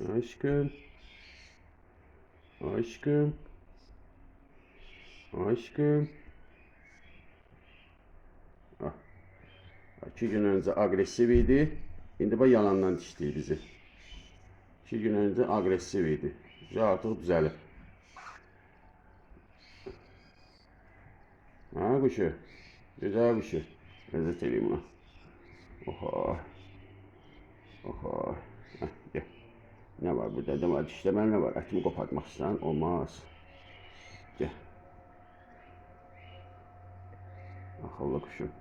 Aşkım. Aşkım. Aşkım. Ah. 2 gün önce agresif idi. İndi bax yalandan dişləyir bizi. 2 gün önce agresif idi. Artıq düzəlib. Ha quşu. Güzel quşu. Ləzzət eləyim ona. Oha. Oha. Heh, gel. Ne var burada? Ne var? Dişlemem ne var? Etimi kopartmak isteyen olmaz. Gel. Akıllı kuşum.